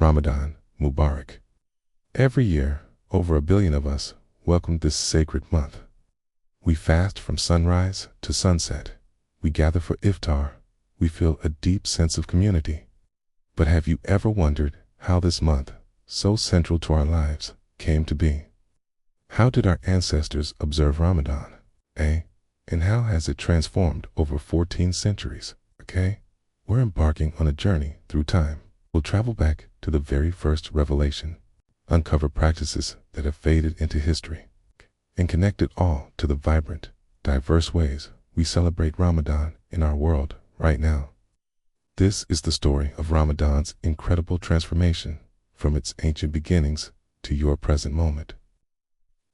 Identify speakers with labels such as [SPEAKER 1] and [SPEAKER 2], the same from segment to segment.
[SPEAKER 1] Ramadan Mubarak. Every year, over 1 billion of us welcome this sacred month. We fast from sunrise to sunset. We gather for iftar. We feel a deep sense of community. But have you ever wondered how this month, so central to our lives, came to be? How did our ancestors observe Ramadan? And how has it transformed over 14 centuries? We're embarking on a journey through time. We'll travel back to the very first revelation, uncover practices that have faded into history, and connect it all to the vibrant, diverse ways we celebrate Ramadan in our world right now. This is the story of Ramadan's incredible transformation from its ancient beginnings to your present moment.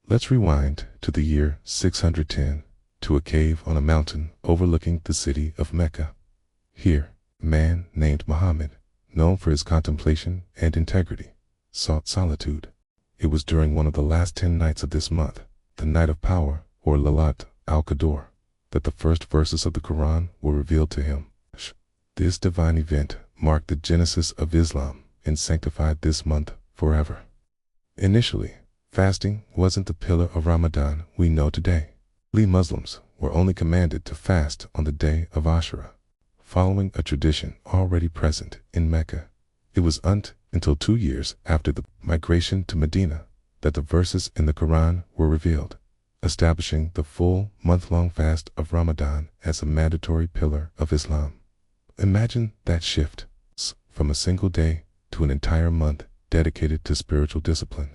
[SPEAKER 1] Let's rewind to the year 610, to a cave on a mountain overlooking the city of Mecca. Here, a man named Muhammad, known for his contemplation and integrity, sought solitude. It was during one of the last 10 nights of this month, the Night of Power, or Laylat al-Qadr, that the first verses of the Quran were revealed to him. This divine event marked the genesis of Islam and sanctified this month forever. Initially, fasting wasn't the pillar of Ramadan we know today. Muslims were only commanded to fast on the day of Ashura, following a tradition already present in Mecca. It was until 2 years after the migration to Medina that the verses in the Quran were revealed, establishing the full month-long fast of Ramadan as a mandatory pillar of Islam. Imagine that shift, from a single day to an entire month dedicated to spiritual discipline.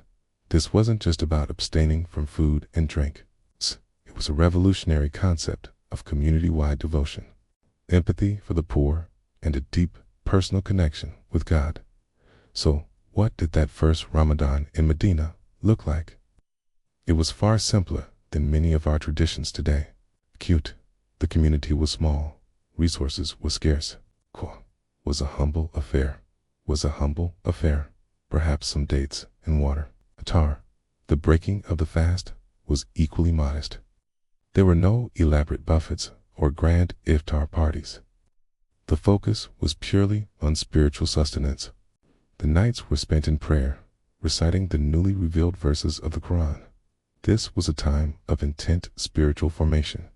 [SPEAKER 1] This wasn't just about abstaining from food and drink. It was a revolutionary concept of community-wide devotion, empathy for the poor, and a deep personal connection with God. So, what did that first Ramadan in Medina look like? It was far simpler than many of our traditions today. The community was small, resources were scarce. Was a humble affair, perhaps some dates and water. The breaking of the fast was equally modest. There were no elaborate buffets or grand iftar parties. The focus was purely on spiritual sustenance. The nights were spent in prayer, reciting the newly revealed verses of the Quran. This was a time of intense spiritual formation,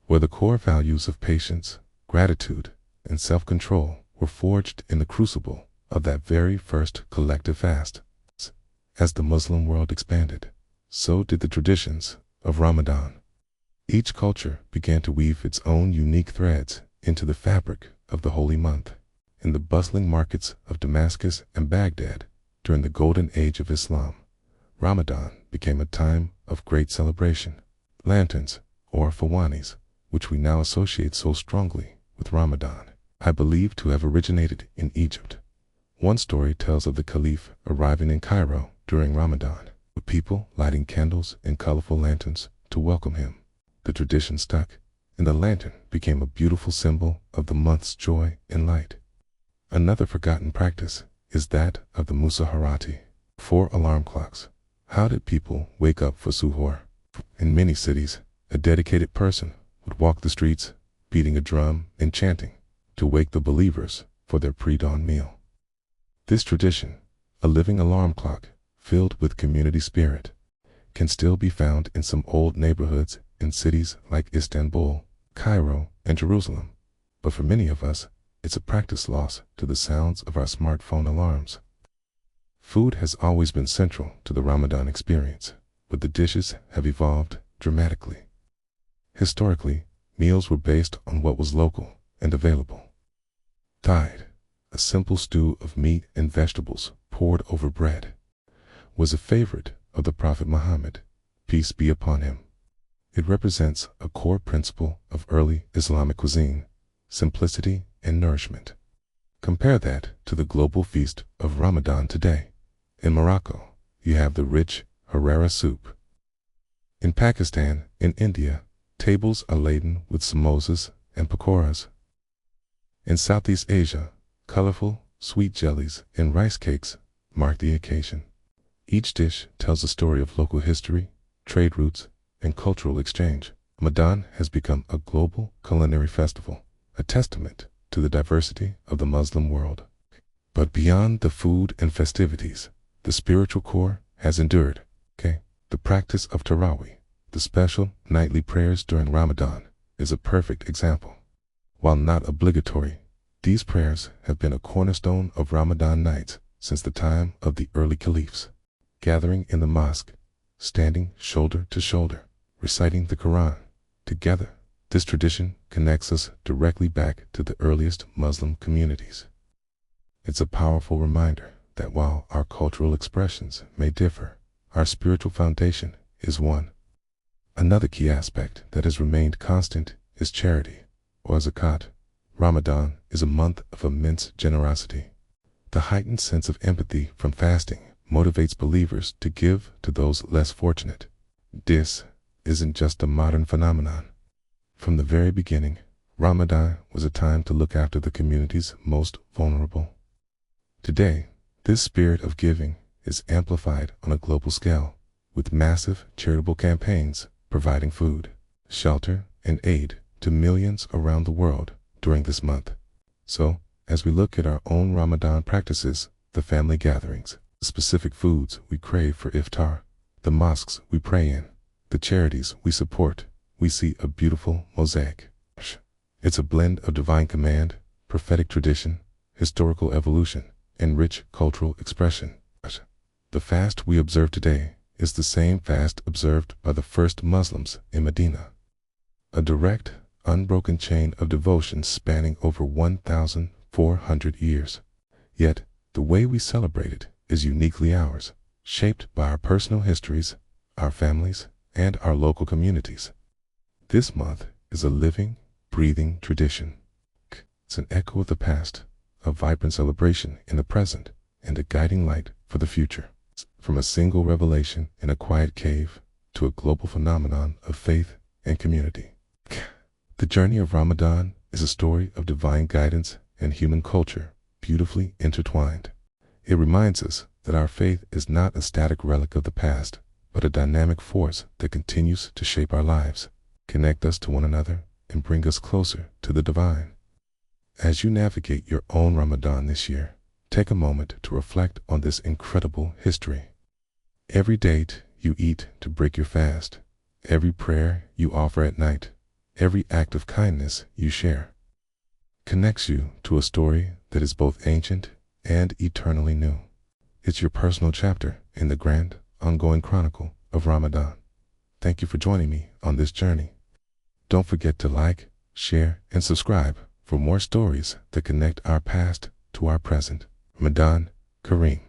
[SPEAKER 1] where the core values of patience, gratitude, and self-control were forged in the crucible of that very first collective fast. As the Muslim world expanded, so did the traditions of Ramadan. Each culture began to weave its own unique threads into the fabric of the holy month. In the bustling markets of Damascus and Baghdad, during the golden age of Islam, Ramadan became a time of great celebration. Lanterns, or fawanis, which we now associate so strongly with Ramadan, I believe to have originated in Egypt. One story tells of the Caliph arriving in Cairo during Ramadan, with people lighting candles and colorful lanterns to welcome him. The tradition stuck, and the lantern became a beautiful symbol of the month's joy and light. Another forgotten practice is that of the Musaharati, 4 alarm clocks. How did people wake up for suhoor? In many cities, a dedicated person would walk the streets, beating a drum and chanting, to wake the believers for their pre-dawn meal. This tradition, a living alarm clock filled with community spirit, can still be found in some old neighborhoods in cities like Istanbul, Cairo, and Jerusalem. But for many of us, it's a practice lost to the sounds of our smartphone alarms. Food has always been central to the Ramadan experience, but the dishes have evolved dramatically. Historically, meals were based on what was local and available. Tide, a simple stew of meat and vegetables poured over bread, was a favorite of the Prophet Muhammad, peace be upon him. It represents a core principle of early Islamic cuisine, simplicity and nourishment. Compare that to the global feast of Ramadan today. In Morocco, you have the rich harira soup. In Pakistan and India, tables are laden with samosas and pakoras. In Southeast Asia, colorful, sweet jellies and rice cakes mark the occasion. Each dish tells a story of local history, trade routes, and cultural exchange. Ramadan has become a global culinary festival, a testament to the diversity of the Muslim world. But beyond the food and festivities, the spiritual core has endured. The practice of Tarawih, the special nightly prayers during Ramadan, is a perfect example. While not obligatory, these prayers have been a cornerstone of Ramadan nights since the time of the early caliphs. Gathering in the mosque, standing shoulder to shoulder, reciting the Quran together, this tradition connects us directly back to the earliest Muslim communities. It's a powerful reminder that while our cultural expressions may differ, our spiritual foundation is one. Another key aspect that has remained constant is charity, or zakat. Ramadan is a month of immense generosity. The heightened sense of empathy from fasting motivates believers to give to those less fortunate. This isn't just a modern phenomenon. From the very beginning, Ramadan was a time to look after the community's most vulnerable. Today, this spirit of giving is amplified on a global scale, with massive charitable campaigns providing food, shelter, and aid to millions around the world during this month. So, as we look at our own Ramadan practices, the family gatherings, the specific foods we crave for iftar, the mosques we pray in, the charities we support, we see a beautiful mosaic. It's a blend of divine command, prophetic tradition, historical evolution, and rich cultural expression. The fast we observe today is the same fast observed by the first Muslims in Medina. A direct, unbroken chain of devotion spanning over 1,400 years. Yet, the way we celebrate it is uniquely ours, shaped by our personal histories, our families, and our local communities. This month is a living, breathing tradition. It's an echo of the past, a vibrant celebration in the present, and a guiding light for the future. From a single revelation in a quiet cave to a global phenomenon of faith and community. The journey of Ramadan is a story of divine guidance and human culture, beautifully intertwined. It reminds us that our faith is not a static relic of the past, but a dynamic force that continues to shape our lives, connect us to one another, and bring us closer to the divine. As you navigate your own Ramadan this year, take a moment to reflect on this incredible history. Every date you eat to break your fast, every prayer you offer at night, every act of kindness you share, connects you to a story that is both ancient and eternally new. It's your personal chapter in the grand, ongoing chronicle of Ramadan. Thank you for joining me on this journey. Don't forget to like, share, and subscribe for more stories that connect our past to our present. Ramadan Kareem.